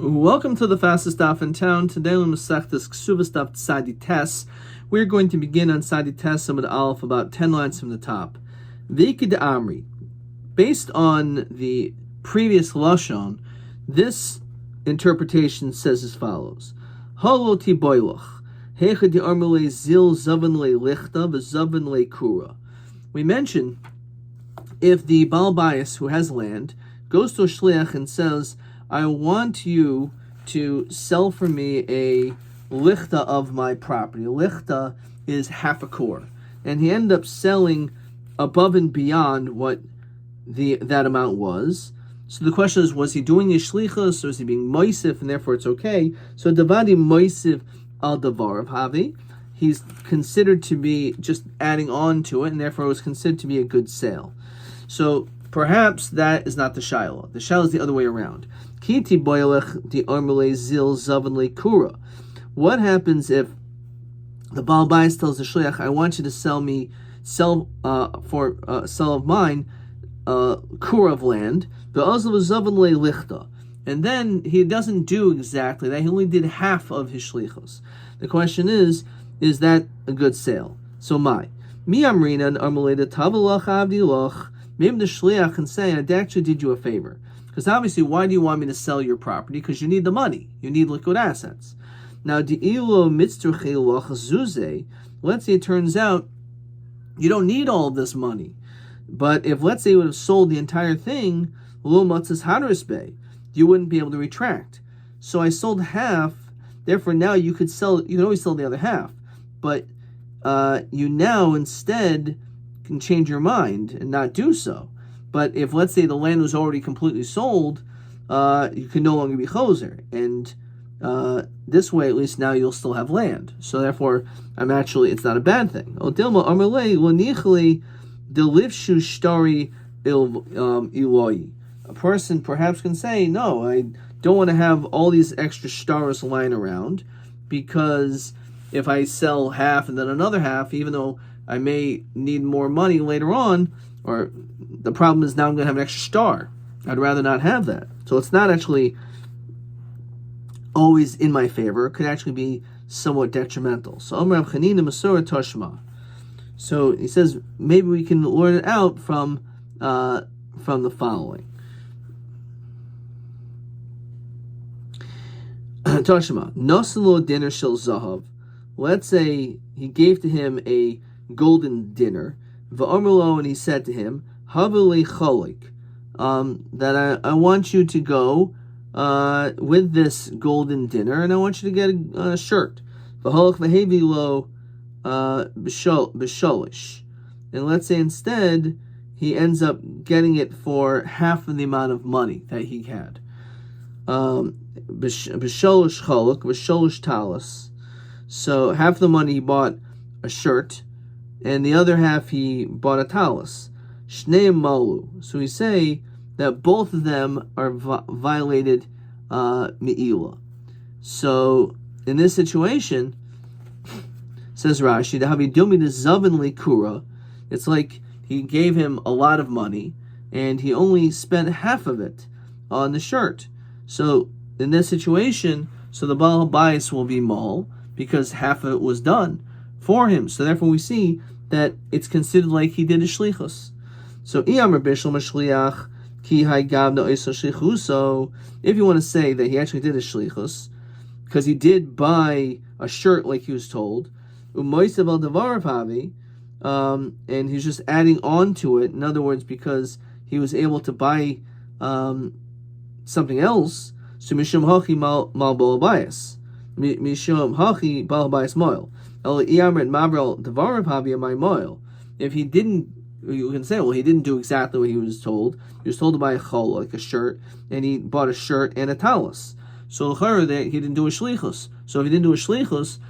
Welcome to the fastest daf in town. Today on Masechtas Ksuvas daf Tzadi Tes. We're going to begin on Tzadi Tes Samad Aleph, about 10 lines from the top. V'ikid Amri. Based on the previous lashon, this interpretation says as follows: Halo ti boilach hechad armele zil zavan le lichta v'zavan le kura. We mentioned if the Baal Bayis who has land goes to a shliach and says, I want you to sell for me a lichta of my property. A lichta is half a core. And he ended up selling above and beyond what that amount was. So the question is, was he doing his shlichus, or is he being moisif, and therefore it's okay? So davadi moisif al davar of havi. He's considered to be just adding on to it, and therefore it was considered to be a good sale. So perhaps that is not the shiloh. The shiloh is the other way around. Kiti boilech di armele zil zavan le kura. What happens if the Baal Bayis tells the shliach, I want you to sell of mine kura of land, the azal zavan le lichta, and then he doesn't do exactly that. He only did half of his shlichos. The question is that a good sale? So mi amrina and armele de tavalach avdilach. Maybe the shliach can say, I actually did you a favor. Because obviously, why do you want me to sell your property? Because you need the money. You need liquid assets. Now, let's say it turns out you don't need all of this money. But if, let's say, you would have sold the entire thing, you wouldn't be able to retract. So I sold half, therefore now you can always sell the other half. But you now instead can change your mind and not do so. But if, let's say, the land was already completely sold, you can no longer be choser. And this way, at least now you'll still have land. So therefore, it's not a bad thing. A person perhaps can say, no, I don't want to have all these extra shtaros lying around, because if I sell half and then another half, even though I may need more money later on, or the problem is now I'm going to have an extra star. I'd rather not have that. So it's not actually always in my favor. It could actually be somewhat detrimental. So Amar Chanina Masora Toshma. So he says maybe we can learn it out from the following. Toshma Nosalo dinner shel zahav. Let's say he gave to him a golden dinner. V'amrlo, and he said to him, Havili cholik, that I want you to go with this golden dinner, and I want you to get a shirt. V'holach v'hevi lo b'sholish. And let's say instead he ends up getting it for half of the amount of money that he had. B'sholish cholok, b'sholish talis. So half the money he bought a shirt, and the other half he bought a talus. Shnei malu. So we say that both of them are violated me'ila. So in this situation, says Rashi, it's like he gave him a lot of money and he only spent half of it on the shirt. So in this situation, so the Baal Bayis will be mal because half of it was done for him. So therefore we see that it's considered like he did a shlichus. So if you want to say that he actually did a shlichus, because he did buy a shirt like he was told, and he's just adding on to it, in other words, because he was able to buy something else, so mishum hachi mal bal bayis. Mishum hachi bal bayis moil. If he didn't, you can say, well, he didn't do exactly what he was told. He was told to buy a chol, like a shirt, and he bought a shirt and a talus. So he didn't do a shlichus. So if he didn't do a shlichus,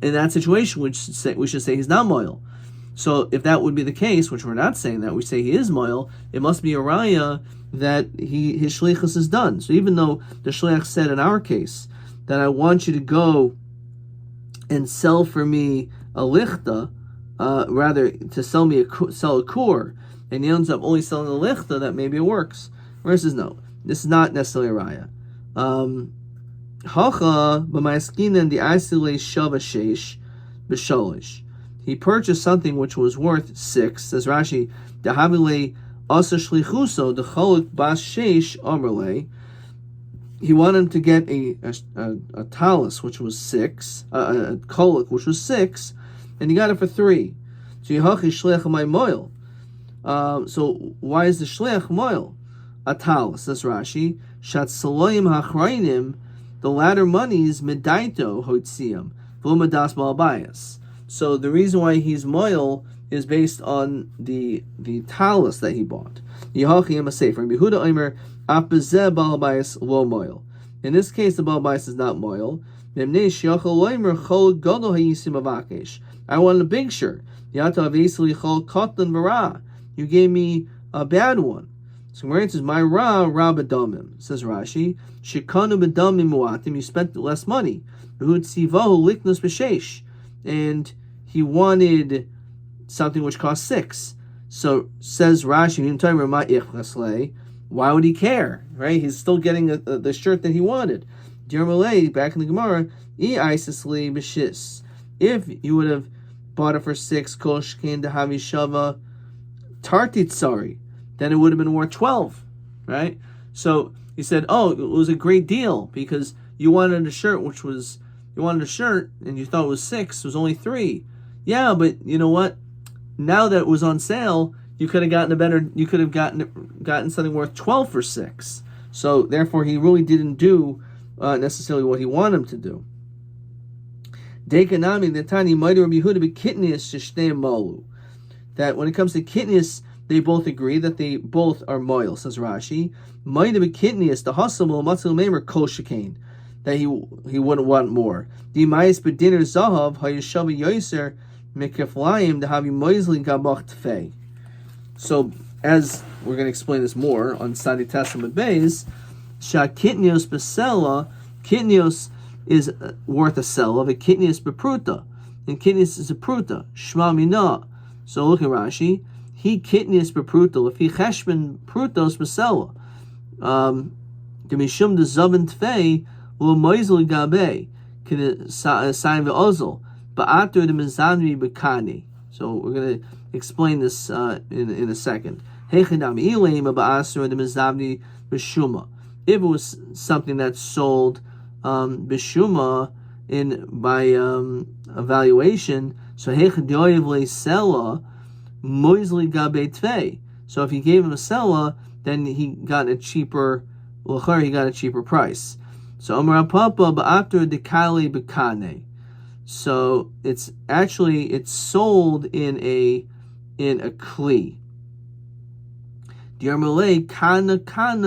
in that situation, we should say he's not moil. So if that would be the case, which we're not saying that, we say he is moil, it must be a raya that his shlichus is done. So even though the shliach said in our case that I want you to go and sell for me a lichta, rather to sell a kur, and he ends up only selling a lichta, that maybe it works. Whereas says no, this is not necessarily a raya. Hacha b'ma'askinan the asile shava sheish b'sholish. He purchased something which was worth 6. Says Rashi, dehavile asa shlichuso decholuk bas sheish omerle. He wanted to get a talus which was 6, a koluk which was 6, and he got it for 3. So Yehachi shliach my moil. So why is the shliach moil? A talus. Says Rashi, shat saloyim hachrainim, the latter monies medaito hoitziam v'umadas malbayas. So the reason why he's moil is based on the talus that he bought. Yehachi am a sefer. Yehuda Omer apazeh balbayas lo moil. In this case, the balbayas is not moil. I wanted a big shirt. You gave me a bad one. So where it says, my ra b'damim, says Rashi, shikanu b'damim muatim, you spent less money. And he wanted something which cost 6. So says Rashi, why would he care? Right? He's still getting the shirt that he wanted. Back in the Gemara, if you would have bought it for 6, koshkin dehavi shava tartitsari, then it would have been worth 12, right? So he said, oh, it was a great deal because you wanted a shirt and you thought it was 6, it was only 3. Yeah, but you know what? Now that it was on sale, you could have gotten something worth 12 for 6. So therefore, he really didn't do necessarily what he wanted him to do. That when it comes to kitnius, they both agree that they both are moil, says Rashi. That he wouldn't want more. So, as we're going to explain this more on Sadi Testament Bays, Shakitnios besela, kitnios is worth a sell of a kitnios bepruta, and kitnios is a pruta. Shma mina. So look at Rashi. He kitnios bepruta. Lefi cheshbon prutos besela. Demishum de zaven tfei lo moizel gabe sign ve'ozel ba'atur de mezanri bekani. So we're going to explain this in a second. If it was something that's sold bishuma by evaluation, so so if he gave him a sella, then he got a cheaper price. So so it's sold in a kli. Kana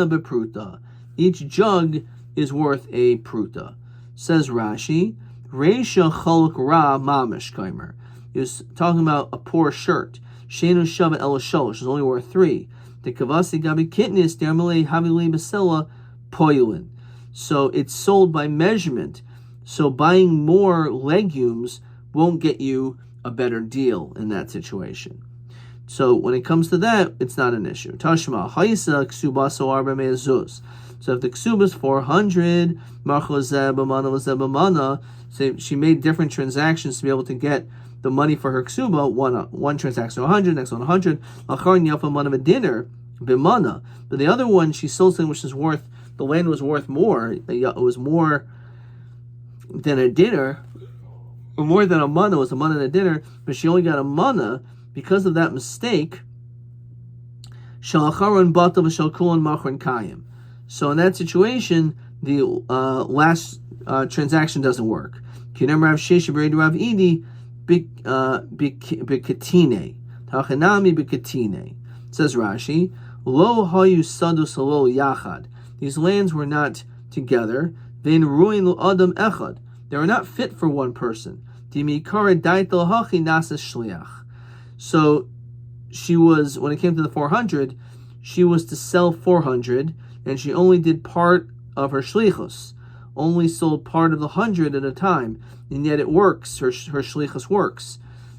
bepruta. Each jug is worth a pruta. Says Rashi, Reisha cholok ra mamish kaimer. He was talking about a poor shirt. Shenu shava el sholosh is only worth 3. The kavasi gabi kitnis dermalei havili basela poilin. So it's sold by measurement. So buying more legumes won't get you a better deal in that situation. So when it comes to that, it's not an issue. Tashma haisa ksubaso arba me'azuz. So if the ksuba is 400, so she made different transactions to be able to get the money for her ksuba. One transaction 100, next one 100. Acharon yafa man of a dinner b'mana. But the other one, she sold something which is worth, the land was worth more. It was more than a dinner, or more than a mana. It was a mana and a dinner, but she only got a mana. Because of that mistake, shalacharon batav shalkulon machron kayim. So in that situation, the last transaction doesn't work. Kinem Rav Shesha B'Reid Rav Idi b'katine tachanami b'katine. Says Rashi, lo hayu sadu salo yachad. These lands were not together. Vein ruin lo adam echad. They were not fit for one person. Dimikara daitel hachi nasa shliach. So she was, when it came to the 400, she was to sell 400, and she only did part of her shlichus, only sold part of the 100 at a time, and yet it works, her shlichus works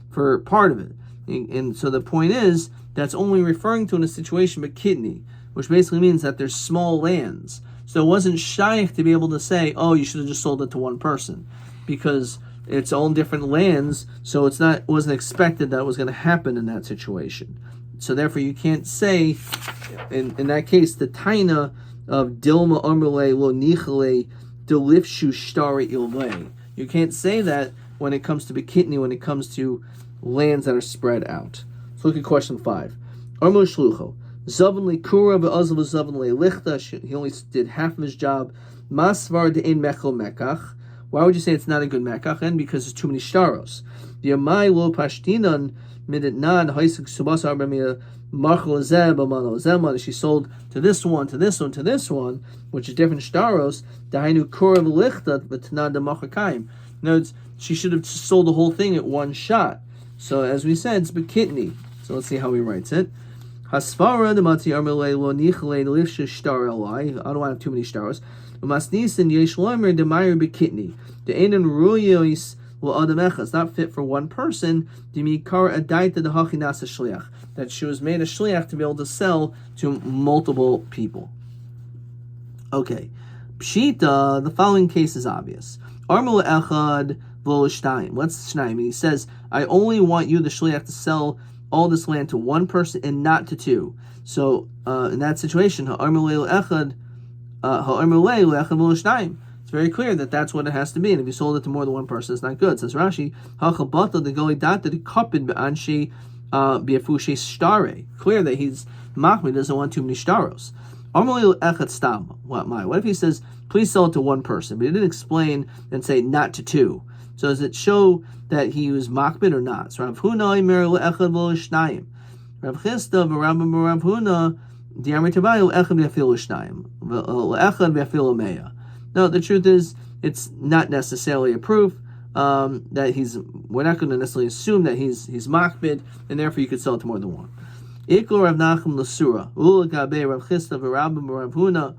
for part of it. And so the point is, that's only referring to in a situation but kidney, which basically means that there's small lands. So it wasn't shaykh to be able to say, oh, you should have just sold it to one person, because it's all different lands, so it wasn't expected that it was going to happen in that situation. So therefore you can't say, in that case, the taina of Dilma Amrle Lo Nichale Delifshu Shtari Ilve. You can't say that when it comes to Bekitni, when it comes to lands that are spread out. So look at question 5. Armo Shlucho. Zavan Likura Be'azav Zavan Lichta. He only did half of his job. Masvar De'in Mechel Mekach. Why would you say it's not a good Mekach? And because there's too many shtaros. Yamai Lo Pashtinan Miditnan Haisik Subas Arbamia. She sold to this one, to this one, to this one, which is different shtaros. Dahainu Kurav Lichtat V'Tanad Machakayim. In other words, she should have sold the whole thing at one shot. So as we said, it's Bekitni. So let's see how he writes it. Hasvara the Mati Armele Lo Nichle Lifsha Shtar Elai. I don't want to have too many shtaros. Masnisin Yesh Lomer the Meyer Bekitni. The Enan Ruyois will Adamechas. It's not fit for one person. Dimikar Adaita the Hachinasa Shliach. That she was made a shliach to be able to sell to multiple people. Okay. Pshita, the following case is obvious. Armul echad v'lo shtayim. What's shtayim? He says, I only want you, the shliach, to sell all this land to one person and not to two. So, in that situation, ha'armul echad v'lo shtayim. It's very clear that that's what it has to be. And if you sold it to more than one person, it's not good. Says Rashi, ha'chabata the golidata the kapid be'anshi Biafushe Stare. Clear that he's Machmir doesn't want too many shtaros. What if he says, please sell it to one person, but he didn't explain and say not to two? So does it show that he was Machmir or not? So Rav Huna Imer Le'echad V'lo Shnayim. Rav Chisda V'Rambam Rav Huna Diamri Tabayu Echad V'Afil Shnayim Le'echad V'Afil Meya. No, the truth is it's not necessarily a proof. We're not going to necessarily assume that he's makbid, and therefore you could sell it to more than one. Iklo Rav Nachum L'Sura Ula Gabe Rav Chisda V'Rambam Rav Huna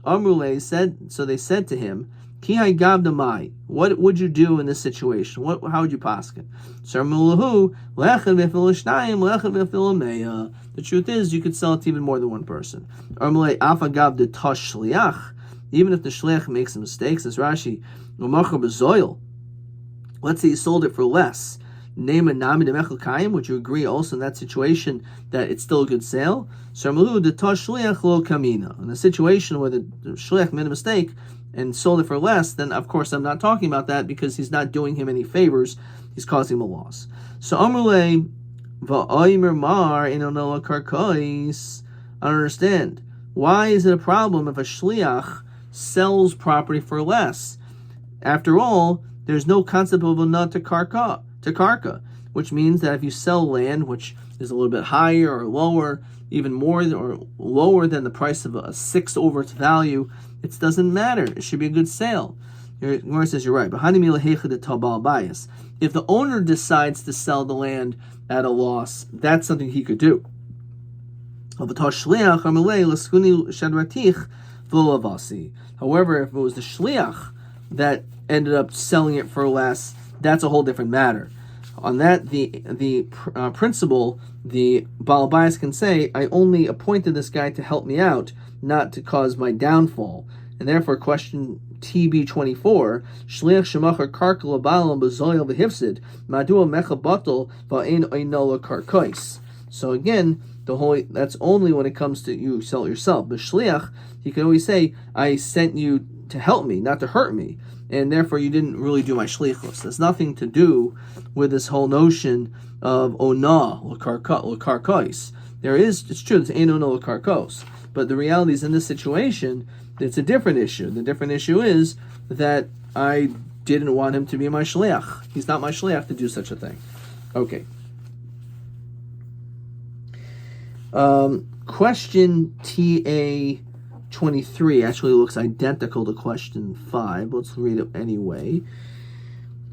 Amrule said. So they said to him, Ki Hai Gabda Mai. What would you do in this situation? How would you paskin? So Mulahu Lechad V'Afil Shnayim Lechad V'Afil Meya. The truth is you could sell it to even more than one person. Amrule Afa Gabda Tosh Shliach. Even if the shliach makes some mistakes, as Rashi Umacher B'Zoil. Let's say you sold it for less. Name a nami de mechel kayim. Would you agree also in that situation that it's still a good sale? Sarmalu de tosh shliach lo kamina. In a situation where the shliach made a mistake and sold it for less, then of course I'm not talking about that because he's not doing him any favors. He's causing him a loss. So amrule va'aymer mar inonola karkois. I don't understand. Why is it a problem if a shliach sells property for less? After all, there's no concept of a nut to karka, which means that if you sell land which is a little bit higher or lower, even more or lower than the price of a 6 over its value, it doesn't matter. It should be a good sale. Gemara says you're right. If the owner decides to sell the land at a loss, that's something he could do. However, if it was the shliach that ended up selling it for less, that's a whole different matter. On that, the principle, the Baal Bayis can say, I only appointed this guy to help me out, not to cause my downfall. And therefore, question TB24, Shliach Shemachar Karkal Abalam Bazoil Behifsid, Madua Mecha Batal Va'in Oinola Karkois. So again, that's only when it comes to you sell it yourself. But Shliach, he can always say, I sent you to help me, not to hurt me. And therefore you didn't really do my shlichus. There's nothing to do with this whole notion of ona l'karkos. It's true, it's ein ona l'karkos. But the reality is in this situation, it's a different issue. The different issue is that I didn't want him to be my shliach. He's not my shliach to do such a thing. Okay. Question TA23 actually looks identical to question 5. Let's read it anyway.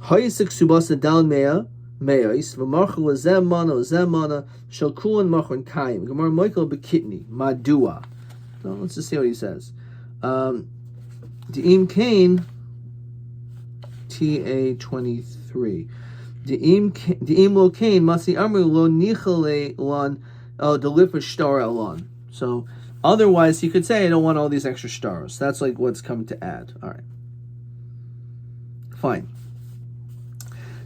Hayisik subasa dal mea meis v'marchel zemana zemana shel kulan machon kaim gemar Michael bekitni madua. So let's just see what he says. De'im kain TA23. De'im lo kain masi amru lo nichale lan deliver star alon. So Otherwise, he could say, I don't want all these extra stars. That's like what's coming to add. All right. Fine.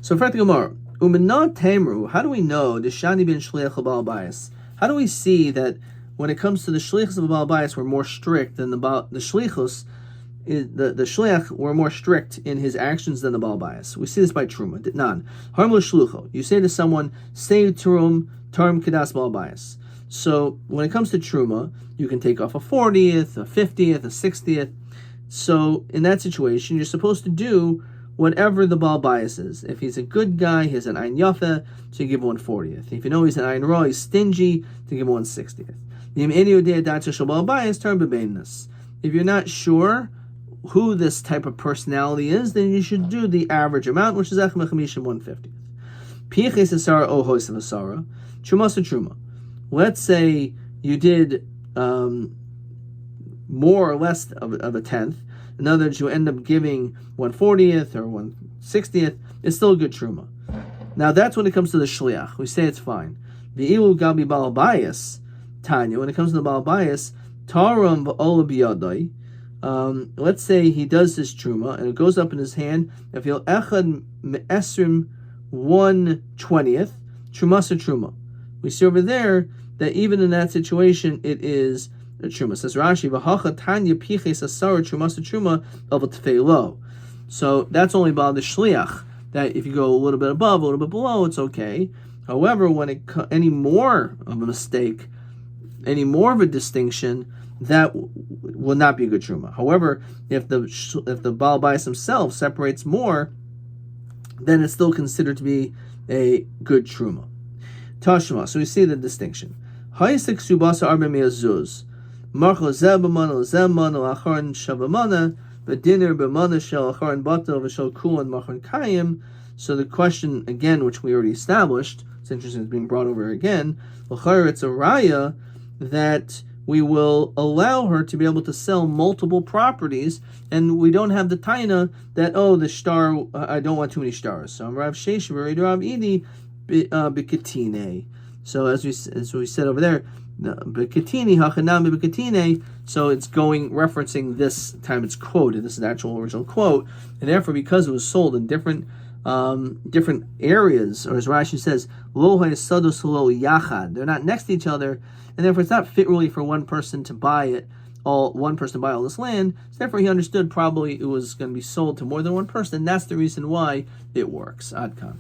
So, for the Gemara, Umenah Temru, how do we know the Shani bin Shliach Baal Bayis? How do we see that when it comes to the Shlichus of Baal Bayis, we're more strict than the Shlichus? The Shliach were more strict in his actions than the Baal Bayis. We see this by Truma. Nan. Harmlo Shlucho. You say to someone, stay Turum, Tarum Kedas Baal Bayis. So when it comes to Truma, you can take off a 40th, a 50th, a 60th. So in that situation, you're supposed to do whatever the Baal Bayis is. If he's a good guy, he has an Ein Yafa, so you give him 1/40th. If you know he's an Ein Ra, he's stingy, to give him 1/60th. If you're not sure who this type of personality is, then you should do the average amount, which is 1/50th. Truma. Let's say you did more or less of a tenth. In other words, you end up giving 1/40th or 1/60th. It's still a good truma. Now that's when it comes to the shliach. We say it's fine. V'ilu gabi Baal Bayis, Tanya. When it comes to the Baal Bayis, taram v'ola biyadai. Let's say he does this truma and it goes up in his hand. If he'll echad me'esrim 1/20th, trumasa truma. We see over there that even in that situation, it is a truma. Says Rashi, v'hacha tanya piches asara trumasa truma of a tefelo. So that's only about the shliach. That if you go a little bit above, a little bit below, it's okay. However, when any more of a mistake, any more of a distinction, that will not be a good truma. However, if the Baal Bayis himself separates more, then it's still considered to be a good truma. Tashma. So we see the distinction. Ha'isik subasa arba me'azuz. Marchel zebamana zebamana lacharon shabamana v'diner b'mana shel lacharon batel v'shel kulan machon kayim. So the question again, which we already established, it's interesting, it's being brought over again. L'chayr, it's a raya that we will allow her to be able to sell multiple properties, and we don't have the taina that the star, I don't want too many stars. So I'm Rav Sheish Rav Idi b'katine. So as we said over there, b'katine hachanam b'katine. So it's referencing this time it's quoted. This is the actual original quote, and therefore because it was sold in different areas, or as Rashi says, lo ha'esados lo yachad. They're not next to each other, and therefore it's not fit really for one person to buy it. One person to buy all this land. So therefore he understood probably it was going to be sold to more than one person. That's the reason why it works. Adkan.